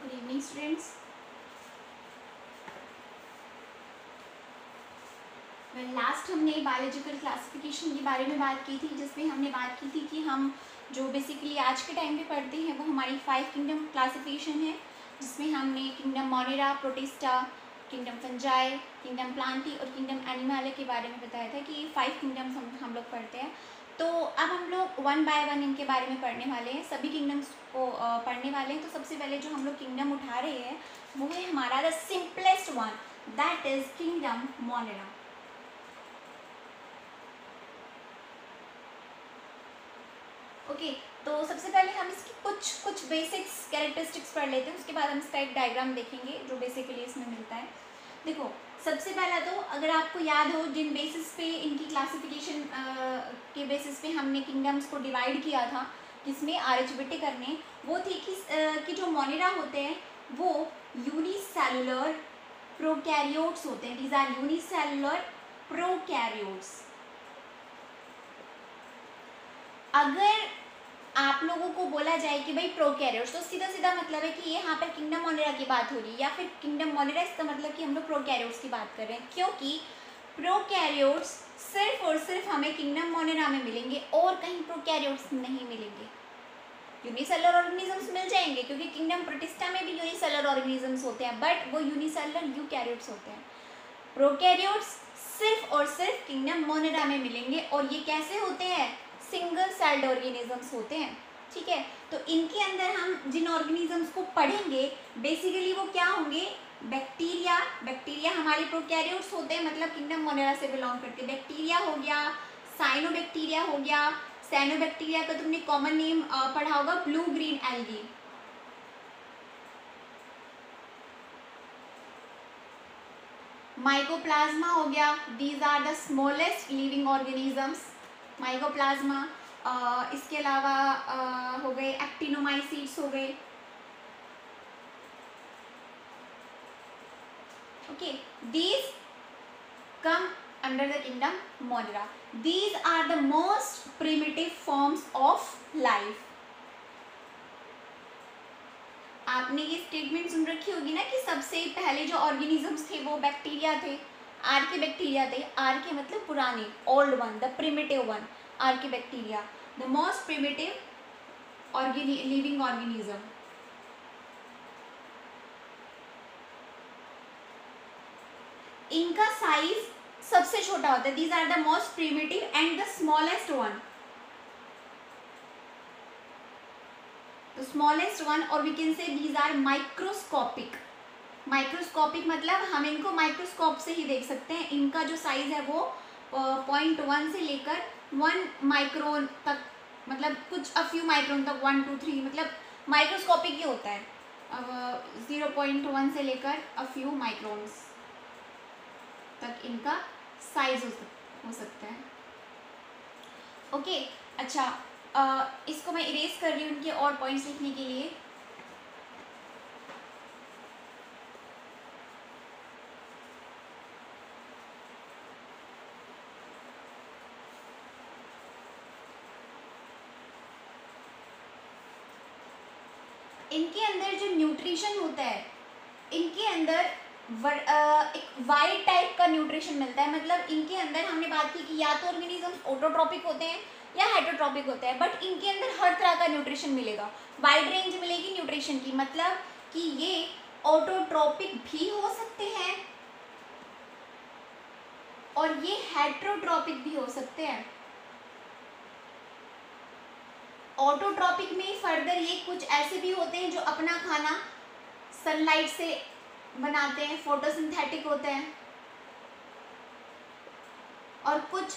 Good evening students. Last हमने biological classification के बारे में बात की थी, जिसमें हमने बात की थी कि हम जो बेसिकली आज के टाइम पे पढ़ते हैं वो हमारी 5 किंगडम क्लासिफिकेशन है, जिसमें हमने kingdom Monera, protista, kingdom fungi, kingdom Plantae और किंगडम एनिमल के बारे में बताया था कि ये 5 किंगडम्स हम लोग पढ़ते हैं। तो अब हम लोग 1 बाय 1 इनके बारे में पढ़ने वाले हैं, सभी किंगडम्स को पढ़ने वाले हैं। तो सबसे पहले जो हम लोग किंगडम उठा रहे हैं वो है हमारा the simplest one, that is kingdom Monera. Okay, तो सबसे पहले हम इसकी कुछ बेसिक्स कैरेक्टरिस्टिक्स पढ़ लेते हैं, उसके बाद हम इसका एक डायग्राम देखेंगे जो बेसिकली इसमें मिलता है। देखो, सबसे पहला तो अगर आपको याद हो जिन बेसिस पे इनकी क्लासिफिकेशन के बेसिस पे हमने किंगडम्स को डिवाइड किया था, जिसमें आरएचबीटी करने, वो थी कि जो मोनेरा होते हैं वो यूनिसेलुलर प्रोकैरियोट्स होते हैं। These are unicellular prokaryotes. अगर आप लोगों को बोला जाए कि भाई प्रोकैरियोट्स, तो सीधा सीधा मतलब है कि यहाँ पर किंगडम मोनेरा की बात हो रही है, या फिर किंगडम मोनेरा, इसका मतलब कि हम लोग प्रोकैरियोट्स की बात कर रहे हैं, क्योंकि प्रोकैरियोट्स सिर्फ और सिर्फ हमें किंगडम मोनेरा में मिलेंगे और कहीं प्रोकैरियोट्स नहीं मिलेंगे। यूनिसेलुलर ऑर्गेनिजम्स मिल जाएंगे क्योंकि किंगडम प्रोटिस्टा में भी यूनिसेलुलर ऑर्गेनिजम्स होते हैं, बट वो यूनिसेलुलर यूकैरियोट्स होते हैं। प्रोकैरियोट्स सिर्फ और सिर्फ किंगडम मोनेरा में मिलेंगे, और ये कैसे होते हैं? सिंगल सेल्ड ऑर्गेनिजम्स होते हैं। ठीक है, तो इनके अंदर हम जिन ऑर्गेनिजम्स को पढ़ेंगे बेसिकली वो क्या होंगे? बैक्टीरिया। बैक्टीरिया हमारे प्रोकैरियोट्स होते हैं, मतलब किंगडम मोनेरा से बिलोंग करते हैं। बैक्टीरिया हो गया, साइनोबैक्टीरिया हो गया। साइनोबैक्टीरिया का तुमने कॉमन नेम पढ़ा होगा, ब्लू ग्रीन एल्गी। माइकोप्लाज्मा हो गया, these are the smallest living organisms. Mycoplasma, इसके अलावा हो गए एक्टिनोमाइसीट्स हो गए। Okay, these come under the kingdom Monera. These are the most primitive forms of life. आपने ये स्टेटमेंट सुन रखी होगी ना कि सबसे पहले जो ऑर्गेनिजम्स थे वो बैक्टीरिया थे, आर्के बैक्टीरिया थे। आर्के मतलब पुराने, old one, the primitive one, archaebacteria, the most primitive living organism. इनका साइज सबसे छोटा होता है। These are the most primitive and the smallest one, the smallest one, or we can say these are microscopic. Microscopic मतलब हम इनको microscope से ही देख सकते हैं। इनका जो साइज है वो 0.1 से लेकर 1 माइक्रोन तक, मतलब कुछ फ्यू माइक्रोन तक, 1 2 3, मतलब माइक्रोस्कोपिक ही होता है। अब 0.1 से लेकर फ्यू माइक्रोन्स तक इनका साइज हो सकता है। ओके, अच्छा, इसको मैं इरेज कर रही हूँ उनके और पॉइंट्स लिखने के लिए। इनके अंदर जो न्यूट्रिशन होता है, इनके अंदर एक वाइड टाइप का न्यूट्रिशन मिलता है। मतलब इनके अंदर हमने बात की कि या तो ऑर्गेनिजम्स ऑटोट्रॉपिक होते हैं या हेटरोट्रॉपिक होते हैं, बट इनके अंदर हर तरह का न्यूट्रिशन मिलेगा, वाइड रेंज मिलेगी न्यूट्रिशन की। मतलब कि ये ऑटोट्रॉपिक भी हो सकते हैं और ये हेटरोट्रॉपिक भी हो सकते हैं। ऑटोट्रॉपिक में फर्दर ये कुछ ऐसे भी होते हैं जो अपना खाना सनलाइट से बनाते हैं, फोटोसिंथेटिक होते हैं, और कुछ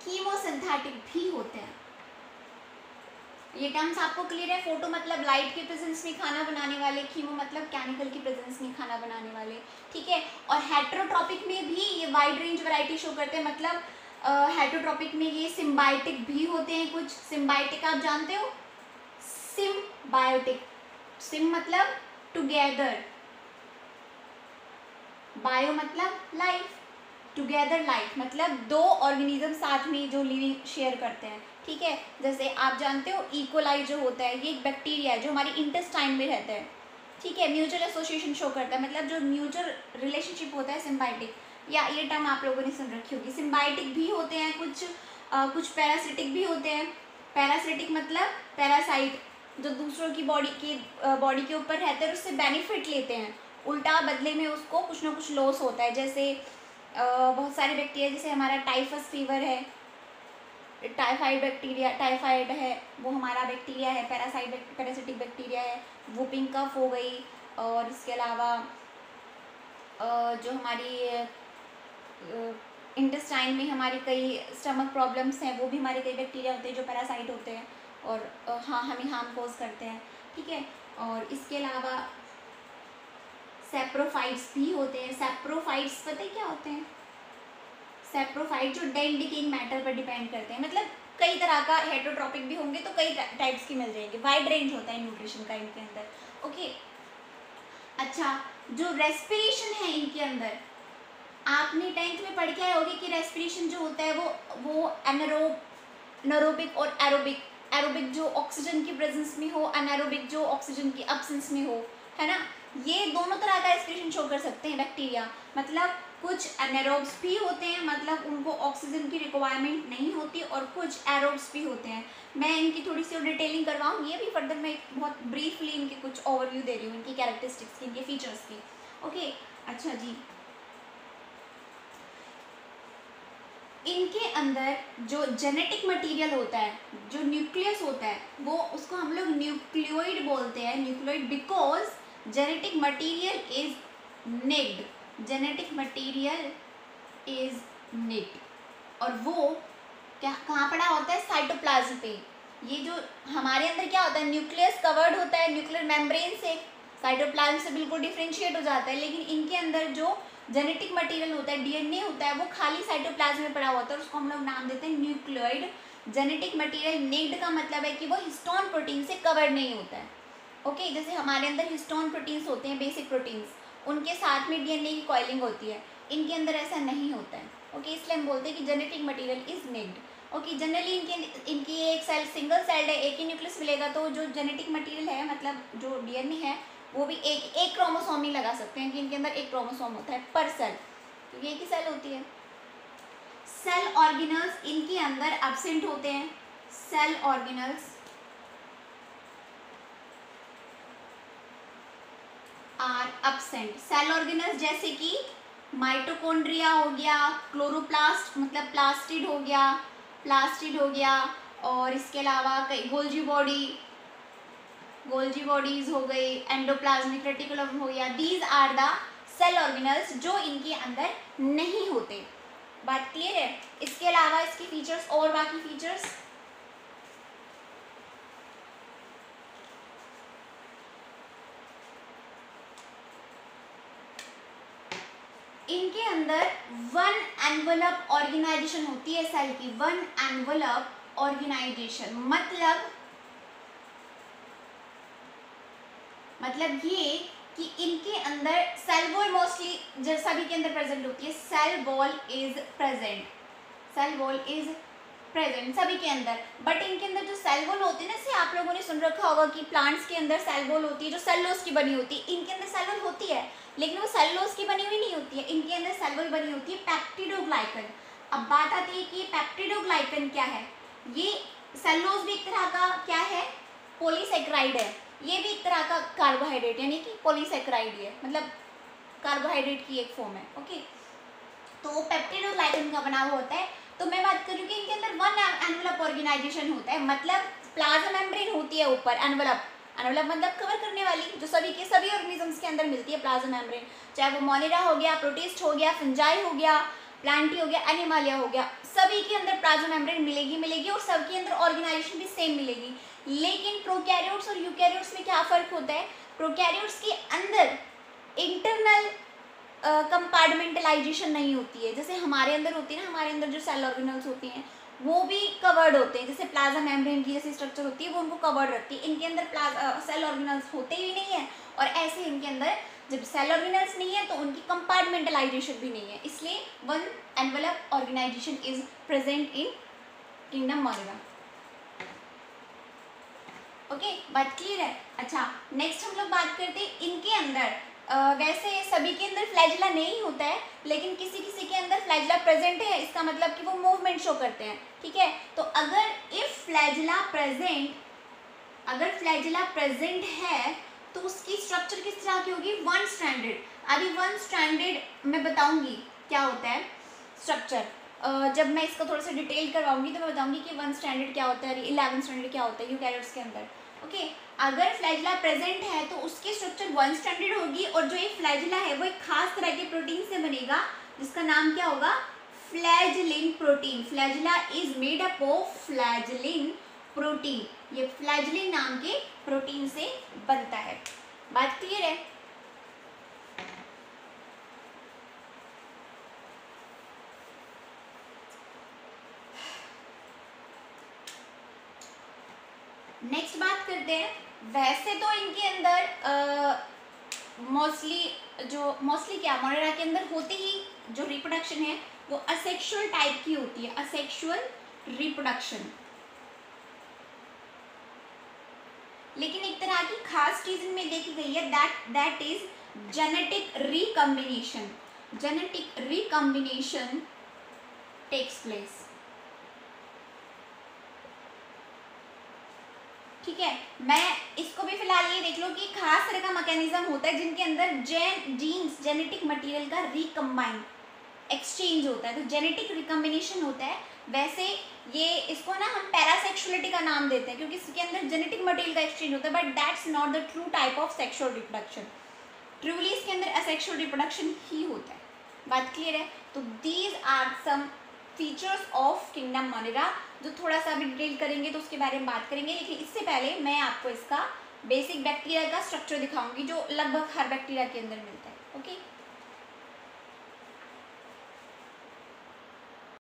कीमोसिंथेटिक भी होते हैं। ये टर्म्स आपको क्लियर है? फोटो मतलब लाइट के प्रेजेंस में खाना बनाने वाले, कीमो मतलब केमिकल की प्रेजेंस में खाना बनाने वाले। ठीक है, और हेटरोट्रॉपिक में भी ये वाइड रेंज वैरायटी शो करते हैं। मतलब हेटरोट्रॉपिक में ये सिम्बायोटिक भी होते हैं कुछ। सिम्बायोटिक आप जानते हो? सिम्बायोटिक, सिम मतलब टुगेदर, बायो मतलब लाइफ, टुगेदर लाइफ मतलब दो ऑर्गेनिज्म साथ में जो लिविंग शेयर करते हैं। ठीक है, जैसे आप जानते हो इकोलाई जो होता है, ये एक बैक्टीरिया है जो हमारी इंटेस्टाइन में रहता है। ठीक है, म्यूचुअल एसोसिएशन शो करता है, मतलब जो म्यूचुअल रिलेशनशिप होता है सिम्बायोटिक, या ये टर्म आप लोगों ने सुन रखी होगी। सिम्बायोटिक भी होते हैं कुछ पैरासिटिक भी होते हैं। पैरासिटिक मतलब पैरासाइट, जो दूसरों की बॉडी के ऊपर रहते हैं और उससे बेनिफिट लेते हैं, उल्टा बदले में उसको कुछ ना कुछ लॉस होता है। जैसे बहुत सारे बैक्टीरिया, जैसे हमारा टाइफस फीवर है, टाइफाइड है, वो हमारा बैक्टीरिया है, पैरासिटिक बैक्टीरिया है। वुपिंग कफ हो गई, और इसके अलावा जो हमारी इंटेस्टाइन में हमारी कई स्टमक प्रॉब्लम्स हैं, वो भी हमारे कई बैक्टीरिया होते हैं जो पैरासाइट होते हैं और हाँ हमें हार्म कोज करते हैं। ठीक है, और इसके अलावा सैप्रोफाइट्स भी होते हैं। सैप्रोफाइट्स पता है क्या होते हैं? सैप्रोफाइट जो डेड डिकेइंग मैटर पर डिपेंड करते हैं, मतलब कई तरह का हेटरोट्रॉपिक भी होंगे तो कई टाइप्स की मिल जाएंगे, वाइड रेंज होता है न्यूट्रिशन का इनके अंदर। ओके, अच्छा, जो रेस्पिरेशन है इनके अंदर, आपने 10th में पढ़ के आए होगे कि रेस्पिरेशन जो होता है वो एनारोबिक और एरोबिक, एरोबिक जो ऑक्सीजन की प्रेजेंस में हो, एनारोबिक जो ऑक्सीजन की एब्सेंस में हो, है ना। ये दोनों तरह का रेस्पिरेशन शो कर सकते हैं बैक्टीरिया। मतलब कुछ एनारोब्स भी होते हैं, मतलब उनको ऑक्सीजन की रिक्वायरमेंट नहीं होती, और कुछ एरोब्स भी होते हैं। मैं इनकी थोड़ी सी डिटेलिंग करवाऊंगी अभी फर्दर, मैं बहुत ब्रीफली इनके कुछ ओवरव्यू दे रही हूँ, इनकी कैरेक्टरिस्टिक्स की, इनके फीचर्स की। ओके, अच्छा जी, इनके अंदर जो जेनेटिक मटेरियल होता है, जो न्यूक्लियस होता है, वो उसको हम लोग न्यूक्लियोइड बोलते हैं। Nucleoid because genetic material is naked, genetic material is naked, और वो क्या कहाँ पड़ा होता है? साइटोप्लाज्म पे। ये जो हमारे अंदर क्या होता है, न्यूक्लियस कवर्ड होता है न्यूक्लियर मेम्ब्रेन से, साइटोप्लाज्म से बिल्कुल डिफ्रेंशिएट हो जाता है, लेकिन इनके अंदर जो जेनेटिक मटेरियल होता है, डीएनए होता है, वो खाली साइटोप्लाज्म में पड़ा होता है, और उसको हम लोग नाम देते हैं न्यूक्लियोइड। जेनेटिक मटेरियल निक्ड का मतलब है कि वो हिस्टोन प्रोटीन से कवर्ड नहीं होता है। ओके, जैसे हमारे अंदर हिस्टोन प्रोटीन्स होते हैं, बेसिक प्रोटीन्स, उनके साथ में डीएनए की कॉइलिंग होती है, इनके अंदर ऐसा नहीं होता है। ओके, इसलिए हम बोलते हैं कि genetic material is naked. Okay, generally इनकी एक सेल सिंगल सेल्ड है, एक ही न्यूक्लियस मिलेगा, तो जो जेनेटिक मटेरियल है, मतलब जो डीएनए है, वो भी एक क्रोमोसोम ही लगा सकते हैं कि इनके अंदर एक क्रोमोसोम होता है पर सेल, तो ये एक ही सेल होती है। सेल ऑर्गेनल्स इनके अंदर एब्सेंट होते हैं। Cell organelles are absent. Cell organelles जैसे कि माइटोकॉन्ड्रिया हो गया, क्लोरोप्लास्ट मतलब प्लास्टिड हो गया, और इसके अलावा कई गोल्जी बॉडीज हो गई, एंडोप्लाज्मिक रेटिकुलम हो गया। These are the cell organelles जो इनके अंदर नहीं होते। बात क्लियर है? इसके अलावा इसके फीचर्स और बाकी फीचर्स, इनके अंदर वन एनवलप ऑर्गेनाइजेशन होती है सेल की। वन एनवलप ऑर्गेनाइजेशन मतलब ये कि इनके अंदर सेल वॉल मोस्टली सभी के अंदर प्रेजेंट होती है। सेल वॉल इज प्रेजेंट सभी के अंदर, बट इनके अंदर जो सेल वॉल होती है ना, जैसे आप लोगों ने सुन रखा होगा कि प्लांट्स के अंदर सेल वॉल होती है जो सेलुलोज की बनी होती है। इनके अंदर सेल वॉल होती है, लेकिन वो सेलुलोज की बनी हुई नहीं होती है, इनके अंदर सेल वॉल बनी होती है पेप्टिडोग्लाइकन। अब बात आती है कि पेप्टिडोग्लाइकन क्या है। ये सेलुलोज भी एक तरह का क्या है, पॉलीसेकेराइड है। ये भी एक तरह का कार्बोहाइड्रेट, यानी कि पॉलीसेकेराइड है, मतलब कार्बोहाइड्रेट की एक फॉर्म है। ओके, तो पेप्टिडोग्लाइकन का बना हुआ होता है। तो मैं बात करूँ कि इनके अंदर वन एनवलप ऑर्गेनाइजेशन होता है, मतलब प्लाज्मा मेम्ब्रेन होती है ऊपर। एनवलप मतलब कवर करने वाली, जो सभी ऑर्गेनिजम्स के अंदर मिलती है प्लाज्मा मेम्ब्रेन, चाहे वो मोनिरा हो गया, प्रोटिस्ट हो गया, फंजाई हो गया, प्लांटी हो गया, एनिमालिया हो गया, सभी के अंदर प्लाज्मा मेम्ब्रेन मिलेगी और सबके अंदर ऑर्गेनाइजेशन भी सेम मिलेगी। लेकिन प्रोकैरियोट्स और यूकैरियोट्स में क्या फर्क होता है? प्रोकैरियोट्स के अंदर इंटरनल कंपार्टमेंटलाइजेशन नहीं होती है, जैसे हमारे अंदर होती है ना। हमारे अंदर जो सेल ऑर्गेनल्स होती हैं वो भी कवर्ड होते हैं, जैसे प्लाज्मा मेम्ब्रेन की जैसी स्ट्रक्चर होती है वो उनको कवर्ड रखती है। इनके अंदर सेल ऑर्गेनल्स होते ही नहीं है, और ऐसे इनके अंदर जब सेल ऑर्गेनल्स नहीं है तो उनकी कंपार्टमेंटलाइजेशन भी नहीं है, इसलिए one envelope organisation is present in kingdom monera. Okay, बात क्लियर है। अच्छा, नेक्स्ट हम लोग बात करते हैं इनके अंदर वैसे सभी के अंदर फ्लैजिला नहीं होता है, लेकिन किसी किसी के अंदर फ्लैजिला प्रेजेंट है, इसका मतलब कि वो मूवमेंट शो करते हैं। ठीक है, तो अगर फ्लैजिला प्रेजेंट है तो उसकी स्ट्रक्चर किस तरह की होगी, वन स्ट्रैंडेड। अभी वन स्ट्रैंडेड मैं बताऊंगी क्या होता है स्ट्रक्चर, जब मैं इसको थोड़ा सा डिटेल करवाऊंगी तो मैं बताऊंगी कि वन स्टैंडर्ड क्या होता है, 11 स्टैंडर्ड क्या होता है यूकैरियोट्स के अंदर। ओके, अगर फ्लैजिला प्रेजेंट है तो उसकी स्ट्रक्चर वन स्टैंडर्ड होगी, और जो ये फ्लैजिला है वो एक खास तरह के प्रोटीन से बनेगा जिसका नाम क्या होगा, flagellin protein. Flagella is made up of flagellin protein, ये फ्लैजिलिन नाम के प्रोटीन से बनता है। बात क्लियर है। नेक्स्ट बात करते हैं, वैसे तो इनके अंदर मोस्टली क्या मोनेरा के अंदर होती ही जो रिप्रोडक्शन है वो असेक्सुअल टाइप की होती है, असेक्सुअल रिप्रोडक्शन। लेकिन एक तरह की खास चीज इनमें देखी गई है, that is genetic recombination. Genetic recombination takes place. ठीक है, मैं इसको भी फिलहाल ये देख लो कि खास तरह का मैकेनिज्म होता है जिनके अंदर जीन्स जेनेटिक मटेरियल का रिकम्बाइन एक्सचेंज होता है, तो जेनेटिक रिकम्बिनेशन होता है। वैसे ये इसको ना हम पैरासेक्सुअलिटी का नाम देते हैं क्योंकि इसके अंदर जेनेटिक मटेरियल का एक्सचेंज होता है, but that's not the true type of sexual reproduction. Truly इसके अंदर असेक्सुअल रिप्रोडक्शन ही होता है। बात क्लियर है। तो these are some features of kingdom Monera, जो थोड़ा सा अभी डिटेल करेंगे तो उसके बारे में बात करेंगे, लेकिन इससे पहले मैं आपको इसका बेसिक बैक्टीरिया का स्ट्रक्चर दिखाऊंगी जो लगभग हर बैक्टीरिया के अंदर मिलता है। ओके।